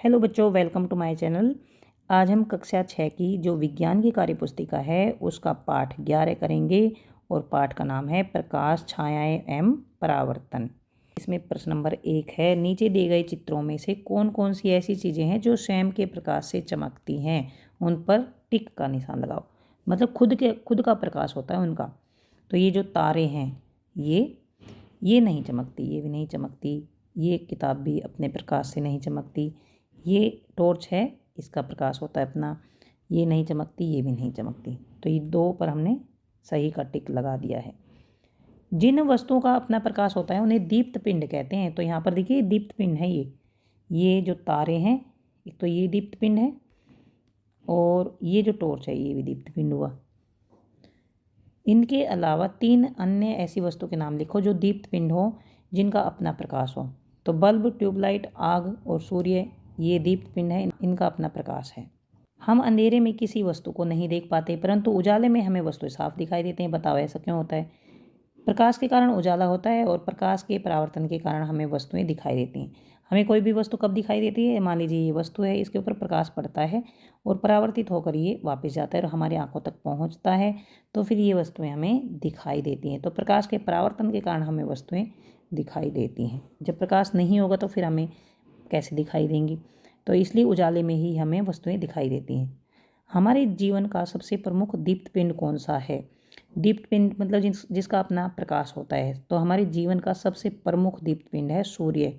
Hello बच्चों, welcome to my channel. आज हम कक्षा 6 की जो विज्ञान की कार्यपुस्तिका है उसका पाठ 11 करेंगे और पाठ का नाम है प्रकाश, छायाएं एवं परावर्तन। इसमें प्रश्न नंबर 1 है, नीचे दिए गए चित्रों में से कौन कौन सी ऐसी चीज़ें हैं जो स्वयं के प्रकाश से चमकती हैं, उन पर टिक का निशान लगाओ। मतलब खुद का प्रकाश होता है उनका। तो ये जो तारे हैं ये नहीं चमकती, ये भी नहीं चमकती, ये किताब भी अपने प्रकाश से नहीं चमकती, ये टॉर्च है इसका प्रकाश होता है अपना, ये नहीं चमकती, ये भी नहीं चमकती। तो ये 2 पर हमने सही का टिक लगा दिया है। जिन वस्तुओं का अपना प्रकाश होता है उन्हें दीप्त पिंड कहते हैं। तो यहाँ पर देखिए दीप्त पिंड है ये जो तारे हैं, एक तो ये दीप्त पिंड है और ये जो टॉर्च है ये भी दीप्त पिंड हुआ। इनके अलावा 3 अन्य ऐसी वस्तु के नाम लिखो जो दीप्त पिंड हो, जिनका अपना प्रकाश हो। तो बल्ब, ट्यूबलाइट, आग और सूर्य ये दीप्त पिंड है, इनका अपना प्रकाश है। हम अंधेरे में किसी वस्तु को नहीं देख पाते, परंतु उजाले में हमें वस्तुएं साफ दिखाई देते हैं। बताओ ऐसा क्यों होता है? प्रकाश के कारण उजाला होता है और प्रकाश के परावर्तन के कारण हमें वस्तुएं दिखाई देती हैं। हमें कोई भी वस्तु कब दिखाई देती है? मान लीजिए ये वस्तु है, इसके ऊपर प्रकाश पड़ता है और परावर्तित होकर ये वापस जाता है और हमारी आंखों तक पहुंचता है, तो फिर ये वस्तुएं हमें दिखाई देती हैं। तो प्रकाश के परावर्तन के कारण हमें वस्तुएं दिखाई देती हैं। जब प्रकाश नहीं होगा तो फिर हमें कैसे दिखाई देंगी? तो इसलिए उजाले में ही हमें वस्तुएं दिखाई देती हैं। हमारे जीवन का सबसे प्रमुख दीप्त पिंड कौन सा है? दीप्त पिंड मतलब जिसका अपना प्रकाश होता है। तो हमारे जीवन का सबसे प्रमुख दीप्त पिंड है सूर्य।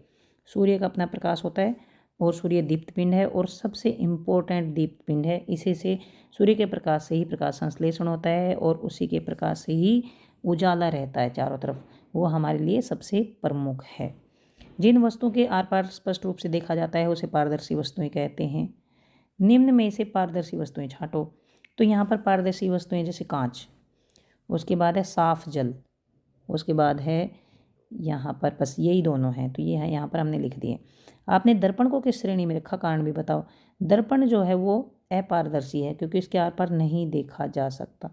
सूर्य का अपना प्रकाश होता है और सूर्य दीप्त पिंड है और सबसे इम्पोर्टेंट दीप्त पिंड है। इसी से सूर्य के प्रकाश से ही प्रकाश संश्लेषण होता है और उसी के प्रकाश से ही उजाला रहता है चारों तरफ। वो हमारे लिए सबसे प्रमुख है। जिन वस्तुओं के आर पार स्पष्ट रूप से देखा जाता है उसे पारदर्शी वस्तुएं कहते हैं। निम्न में से पारदर्शी वस्तुएं छांटो। तो यहाँ पर पारदर्शी वस्तुएं जैसे कांच, उसके बाद है साफ जल, उसके बाद है यहाँ पर बस यही दोनों हैं। तो ये है यहाँ पर हमने लिख दिए। आपने दर्पण को किस श्रेणी में रखा, कारण भी बताओ। दर्पण जो है वो अपारदर्शी है क्योंकि इसके आर पार नहीं देखा जा सकता।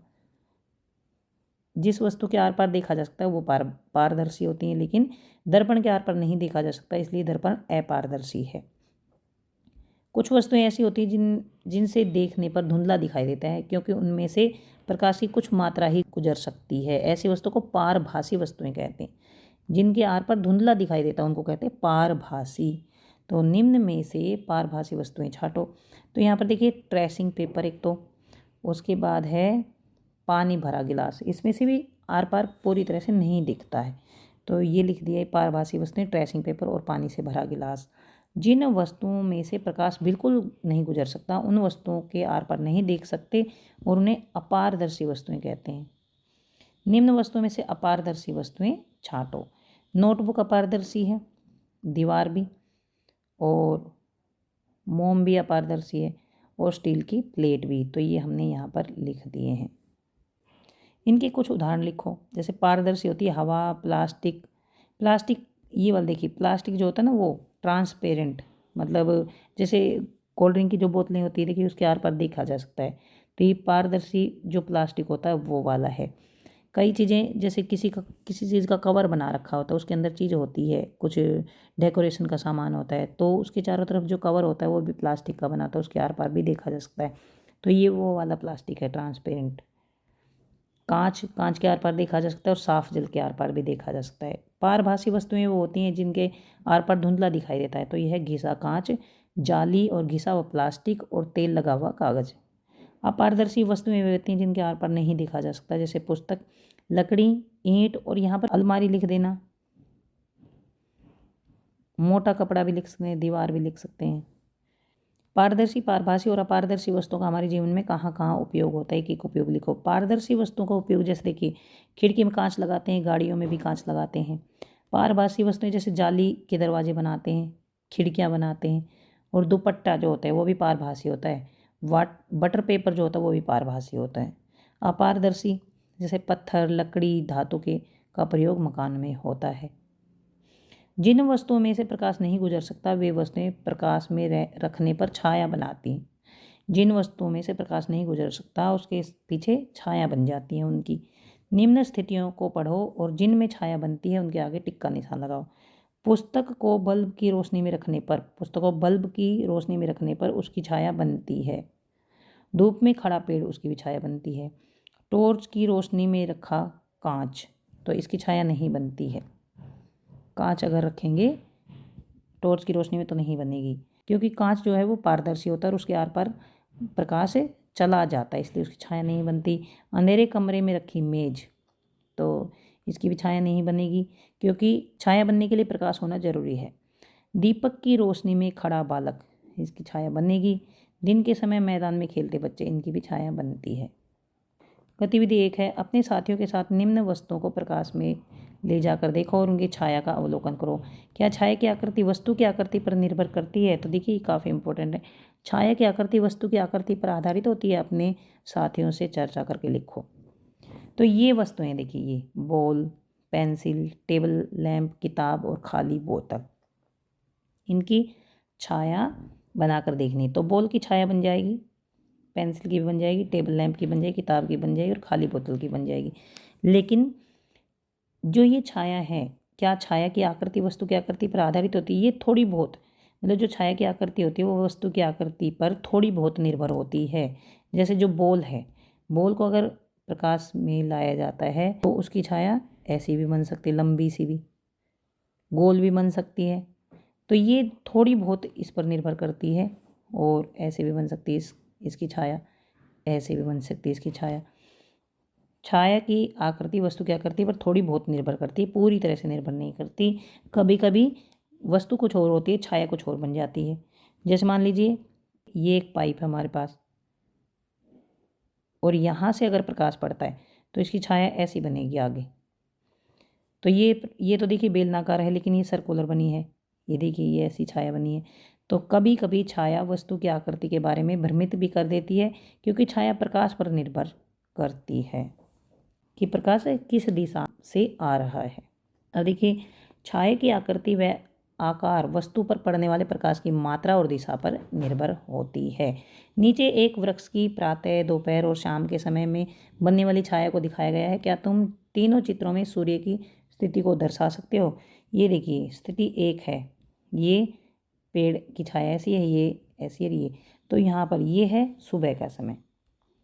जिस वस्तु के आर पार देखा जा सकता है वो पारदर्शी होती है, लेकिन दर्पण के आर पार नहीं देखा जा सकता, इसलिए दर्पण अपारदर्शी है। कुछ वस्तुएं ऐसी होती हैं जिनसे देखने पर धुंधला दिखाई देता है क्योंकि उनमें से प्रकाश की कुछ मात्रा ही गुजर सकती है। ऐसी वस्तु को पारभासी वस्तुएं कहते हैं। जिनके आर पर धुंधला दिखाई देता है उनको कहते हैं पारभासी। तो निम्न में से पारभासी वस्तुएं छांटो। तो यहाँ पर देखिए ट्रेसिंग पेपर एक, तो उसके बाद है पानी भरा गिलास, इसमें से भी आर पार पूरी तरह से नहीं दिखता है। तो ये लिख दिया है पारभासी वस्तुएं, ट्रेसिंग पेपर और पानी से भरा गिलास। जिन वस्तुओं में से प्रकाश बिल्कुल नहीं गुजर सकता उन वस्तुओं के आर पार नहीं देख सकते और उन्हें अपारदर्शी वस्तुएं कहते हैं। निम्न वस्तुओं में से अपारदर्शी वस्तुएं छांटो। नोटबुक अपारदर्शी है, दीवार भी, और मोम भी अपारदर्शी है और स्टील की प्लेट भी। तो ये हमने यहाँ पर लिख दिए हैं। इनके कुछ उदाहरण लिखो। जैसे पारदर्शी होती है हवा, प्लास्टिक। प्लास्टिक ये वाला देखिए, प्लास्टिक जो होता है ना वो ट्रांसपेरेंट, मतलब जैसे कोल्ड ड्रिंक की जो बोतलें होती है देखिए उसके आर पार देखा जा सकता है। तो ये पारदर्शी जो प्लास्टिक होता है वो वाला है। कई चीज़ें जैसे किसी चीज़ का कवर बना रखा होता है, उसके अंदर चीज़ होती है, कुछ डेकोरेशन का सामान होता है, तो उसके चारों तरफ जो कवर होता है वो भी प्लास्टिक का बना होता है, उसके आर पार भी देखा जा सकता है। तो ये वो वाला प्लास्टिक है, ट्रांसपेरेंट। कांच के आर पार देखा जा सकता है और साफ जल के आर पार भी देखा जा सकता है। पारभासी वस्तुएं वो होती हैं जिनके आर पार धुंधला दिखाई देता है। तो यह है घिसा कांच, जाली और घिसा हुआ प्लास्टिक और तेल लगा हुआ कागज। अपारदर्शी वस्तुएं वे होती हैं जिनके आर पार नहीं देखा जा सकता, जैसे पुस्तक, लकड़ी, ईंट, और यहाँ पर अलमारी लिख देना। मोटा कपड़ा भी लिख सकते हैं, दीवार भी लिख सकते हैं। पारदर्शी, पारभासी और अपारदर्शी वस्तुओं का हमारे जीवन में कहाँ कहाँ उपयोग होता है, एक उपयोग लिखो। पारदर्शी वस्तुओं का उपयोग जैसे देखिए खिड़की में कांच लगाते हैं, गाड़ियों में भी कांच लगाते हैं। पारभासी वस्तुएं जैसे जाली के दरवाजे बनाते हैं, खिड़कियाँ बनाते हैं, और दुपट्टा जो होता है वो भी पारभासी होता है। बटर पेपर जो होता है वो भी पारभासी होता है। अपारदर्शी जैसे पत्थर, लकड़ी, धातु के का प्रयोग मकान में होता है। जिन वस्तुओं में से प्रकाश नहीं गुजर सकता वे वस्तुएं प्रकाश में रखने पर छाया बनाती हैं। जिन वस्तुओं में से प्रकाश नहीं गुजर सकता उसके पीछे छाया बन जाती है उनकी। निम्न स्थितियों को पढ़ो और जिनमें छाया बनती है उनके आगे टिक का निशान लगाओ। पुस्तक को बल्ब की रोशनी में रखने पर उसकी छाया बनती है। धूप में खड़ा पेड़, उसकी भी छाया बनती है। टॉर्च की रोशनी में रखा कांच, तो इसकी छाया नहीं बनती है। कांच अगर रखेंगे टॉर्च की रोशनी में तो नहीं बनेगी, क्योंकि कांच जो है वो पारदर्शी होता है और उसके आर पार प्रकाश चला जाता है, इसलिए उसकी छाया नहीं बनती। अंधेरे कमरे में रखी मेज, तो इसकी भी छाया नहीं बनेगी, क्योंकि छाया बनने के लिए प्रकाश होना जरूरी है। दीपक की रोशनी में खड़ा बालक, इसकी छाया बनेगी। दिन के समय मैदान में खेलते बच्चे, इनकी भी छाया बनती है। गतिविधि 1 है, अपने साथियों के साथ निम्न वस्तुओं को प्रकाश में ले जाकर देखो और उनकी छाया का अवलोकन करो। क्या छाया की आकृति वस्तु की आकृति पर निर्भर करती है? तो देखिए काफ़ी इंपॉर्टेंट है। छाया की आकृति वस्तु की आकृति पर आधारित होती है। अपने साथियों से चर्चा करके लिखो। तो ये वस्तुएं देखिए, ये बॉल, पेंसिल, टेबल लैंप, किताब और खाली बोतल, इनकी छाया बनाकर देखनी। तो बॉल की छाया बन जाएगी, पेंसिल की भी बन जाएगी, टेबल लैंप की बन जाएगी, किताब की बन जाएगी और खाली बोतल की बन जाएगी। लेकिन जो ये छाया है, क्या छाया की आकृति वस्तु की आकृति पर आधारित होती है? ये थोड़ी बहुत, मतलब जो छाया की आकृति होती है वो वस्तु की आकृति पर थोड़ी बहुत निर्भर होती है। जैसे जो बॉल है, बॉल को अगर प्रकाश में लाया जाता है तो उसकी छाया ऐसी भी बन सकती है, लंबी सी भी, गोल भी बन सकती है। तो ये थोड़ी बहुत इस पर निर्भर करती है, और ऐसे भी बन सकती है इसकी छाया, ऐसे भी बन सकती है इसकी छाया। छाया की आकृति वस्तु की आकृति पर थोड़ी बहुत निर्भर करती है, पूरी तरह से निर्भर नहीं करती। कभी कभी वस्तु कुछ और होती है, छाया कुछ और बन जाती है। जैसे मान लीजिए ये एक पाइप है हमारे पास, और यहाँ से अगर प्रकाश पड़ता है तो इसकी छाया ऐसी बनेगी आगे। तो ये तो देखिए बेलनाकार है, लेकिन ये सर्कुलर बनी है। ये देखिए ये ऐसी छाया बनी है। तो कभी कभी छाया वस्तु की आकृति के बारे में भ्रमित भी कर देती है, क्योंकि छाया प्रकाश पर निर्भर करती है कि प्रकाश किस दिशा से आ रहा है। अब देखिए छाया की आकृति व आकार वस्तु पर पड़ने वाले प्रकाश की मात्रा और दिशा पर निर्भर होती है। नीचे एक वृक्ष की प्रातः, दोपहर और शाम के समय में बनने वाली छाया को दिखाया गया है। क्या तुम तीनों चित्रों में सूर्य की स्थिति को दर्शा सकते हो? ये देखिए स्थिति 1 है, ये पेड़ की छाया ऐसी है, ये ऐसी है, ये तो यहाँ पर ये है सुबह का समय।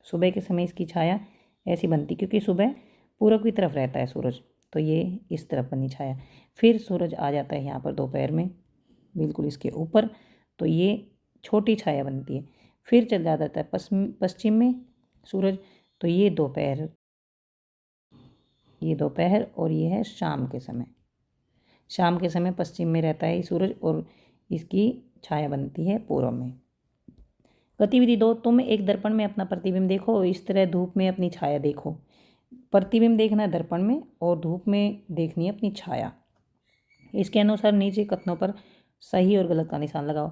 सुबह के समय इसकी छाया ऐसी बनती, क्योंकि सुबह पूरब की तरफ रहता है सूरज, तो ये इस तरफ बनी छाया। फिर सूरज आ जाता है यहाँ पर दोपहर में, बिल्कुल इसके ऊपर, तो ये छोटी छाया बनती है। फिर चल जाता है पश्चिम में सूरज, तो ये दोपहर और ये है शाम के समय। शाम के समय पश्चिम में रहता है सूरज और इसकी छाया बनती है पूर्व में। गतिविधि 2, तुम एक दर्पण में अपना प्रतिबिंब देखो, इस तरह धूप में अपनी छाया देखो। प्रतिबिंब देखना है दर्पण में और धूप में देखनी है अपनी छाया। इसके अनुसार नीचे कथनों पर सही और गलत का निशान लगाओ।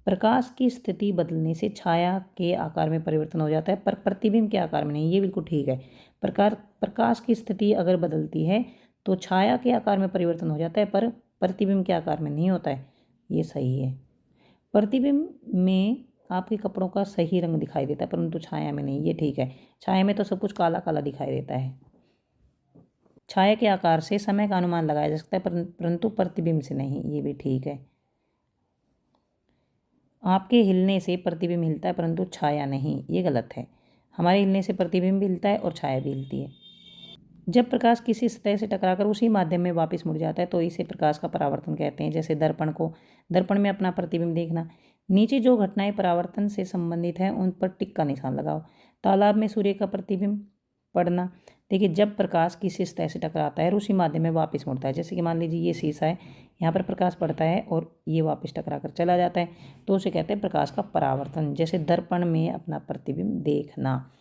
प्रकाश की स्थिति बदलने से छाया के आकार में परिवर्तन हो जाता है, पर प्रतिबिंब के आकार में नहीं। ये बिल्कुल ठीक है। प्रकाश की स्थिति अगर बदलती है तो छाया के आकार में परिवर्तन हो जाता है, पर प्रतिबिंब के आकार में नहीं होता है। ये सही है। प्रतिबिंब में आपके कपड़ों का सही रंग दिखाई देता है, परंतु छाया में नहीं। ये ठीक है। छाया में तो सब कुछ काला काला दिखाई देता है। छाया के आकार से समय का अनुमान लगाया जा सकता है, परंतु प्रतिबिंब से नहीं। ये भी ठीक है। आपके हिलने से प्रतिबिंब हिलता है, परंतु छाया नहीं। ये गलत है। हमारे हिलने से प्रतिबिंब भी हिलता है और छाया भी हिलती है। जब प्रकाश किसी सतह से टकराकर उसी माध्यम में वापस मुड़ जाता है तो इसे प्रकाश का परावर्तन कहते हैं। जैसे दर्पण में अपना प्रतिबिंब देखना। नीचे जो घटनाएं परावर्तन से संबंधित हैं उन पर टिक का निशान लगाओ। तालाब में सूर्य का प्रतिबिंब पड़ना। देखिए जब प्रकाश किसी सतह से टकराता है और उसी माध्यम में वापस मुड़ता है, जैसे कि मान लीजिए ये शीशा है, यहाँ पर प्रकाश पड़ता है और ये वापस टकरा कर चला जाता है, तो उसे कहते हैं प्रकाश का परावर्तन। जैसे दर्पण में अपना प्रतिबिंब देखना।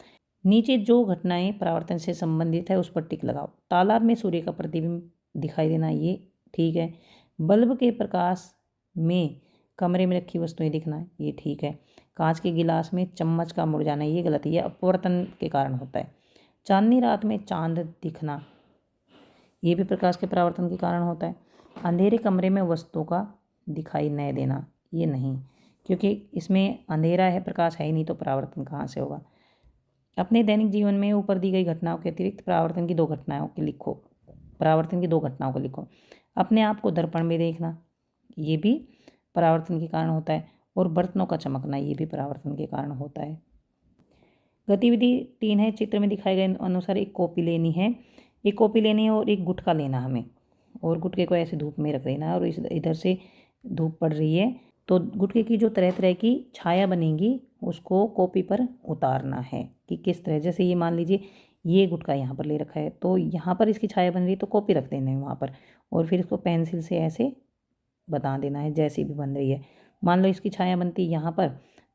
नीचे जो घटनाएं परावर्तन से संबंधित है उस पर टिक लगाओ। तालाब में सूर्य का प्रतिबिंब दिखाई देना, ये ठीक है। बल्ब के प्रकाश में कमरे में रखी वस्तुएं दिखना, ये ठीक है। कांच के गिलास में चम्मच का मुड़ जाना, ये गलत है, ये अपवर्तन के कारण होता है। चांदनी रात में चांद दिखना, ये भी प्रकाश के परावर्तन के कारण होता है। अंधेरे कमरे में वस्तुओं का दिखाई न देना, ये नहीं, क्योंकि इसमें अंधेरा है, प्रकाश है ही नहीं, तो परावर्तन कहाँ से होगा। अपने दैनिक जीवन में ऊपर दी गई घटनाओं के अतिरिक्त परावर्तन की दो घटनाओं को लिखो। अपने आप को दर्पण में देखना, ये भी परावर्तन के कारण होता है। और बर्तनों का चमकना, ये भी परावर्तन के कारण होता है। गतिविधि 3 है। चित्र में दिखाए गए अनुसार एक कॉपी लेनी है, एक कॉपी लेनी है और एक गुटका लेना हमें, और गुटके को ऐसे धूप में रख देना है और इधर से धूप पड़ रही है तो गुटके की जो तरह तरह की छाया बनेगी उसको कॉपी पर उतारना है कि किस तरह। जैसे ये मान लीजिए ये गुटका यहाँ पर ले रखा है तो यहाँ पर इसकी छाया बन रही है तो कॉपी रख देना है वहाँ पर, और फिर इसको पेंसिल से ऐसे बता देना है जैसी भी बन रही है। मान लो इसकी छाया बनती है यहाँ पर,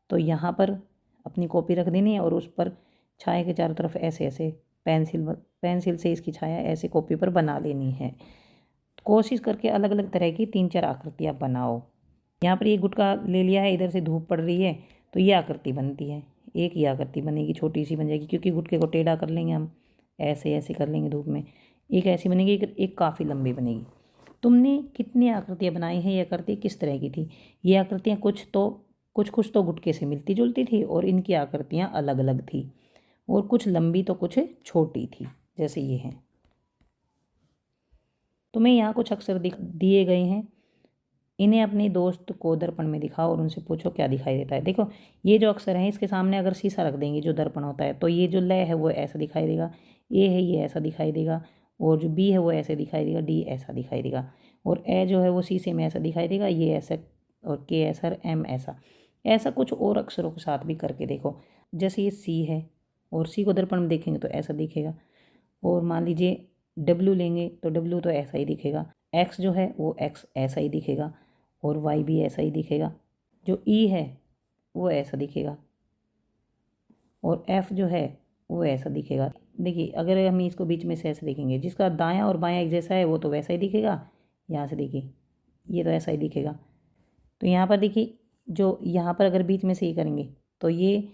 तो यहाँ पर अपनी कॉपी रख देनी है और उस पर छाया के चारों तरफ ऐसे ऐसे पेंसिल से इसकी छाया ऐसे कॉपी पर बना लेनी है। कोशिश करके अलग अलग तरह की 3-4 आकृतियाँ बनाओ। यहाँ पर ये गुटका ले लिया है, इधर से धूप पड़ रही है तो ये आकृति बनती है, एक ही आकृति बनेगी, छोटी सी बन जाएगी क्योंकि गुटके को टेढ़ा कर लेंगे हम, ऐसे ऐसे कर लेंगे धूप में, एक ऐसी बनेगी, एक काफ़ी लंबी बनेगी। तुमने कितनी आकृतियाँ बनाई हैं, ये आकृति किस तरह की थी? ये आकृतियाँ कुछ तो गुटके से मिलती जुलती थी और इनकी आकृतियाँ अलग अलग थी, और कुछ लंबी तो कुछ छोटी थी, जैसे ये हैं। तुम्हें यहाँ कुछ अक्षर दिए गए हैं, इन्हें अपने दोस्त को दर्पण में दिखाओ और उनसे पूछो क्या दिखाई देता है। देखो ये जो अक्षर हैं इसके सामने अगर शीशा रख देंगे जो दर्पण होता है तो ये जो ल है वो ऐसा दिखाई देगा, ए है ये ऐसा दिखाई देगा, और जो बी है वो ऐसे दिखाई देगा, डी ऐसा दिखाई देगा, और ए जो है वो शीशे में ऐसा दिखाई देगा, ये ऐसा, और के ऐसा, एम ऐसा। ऐसा कुछ और अक्षरों के साथ भी करके देखो। जैसे ये सी है और सी को दर्पण में देखेंगे तो ऐसा दिखेगा, और मान लीजिए डब्ल्यू लेंगे तो डब्ल्यू तो ऐसा ही दिखेगा, एक्स जो है वो एक्स ऐसा ही दिखेगा, और वाई भी ऐसा ही दिखेगा, जो ई है वो ऐसा दिखेगा, और एफ जो है वो ऐसा दिखेगा। देखिए अगर हम इसको बीच में से ऐसे देखेंगे, जिसका दायां और बायां एक जैसा है वो तो वैसा ही दिखेगा, यहाँ से देखिए ये तो ऐसा ही दिखेगा। तो यहाँ पर देखिए जो यहाँ पर अगर बीच में से ये करेंगे तो ये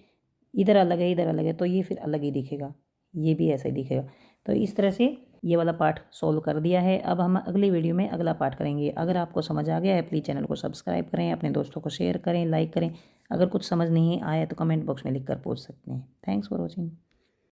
इधर अलग है इधर अलग है तो ये फिर अलग ही दिखेगा, ये भी ऐसा ही दिखेगा। तो इस तरह से ये वाला पार्ट सॉल्व कर दिया है। अब हम अगली वीडियो में अगला पार्ट करेंगे। अगर आपको समझ आ गया है प्लीज़ चैनल को सब्सक्राइब करें, अपने दोस्तों को शेयर करें, लाइक करें। अगर कुछ समझ नहीं आया तो कमेंट बॉक्स में लिख कर पूछ सकते हैं। Thanks for watching.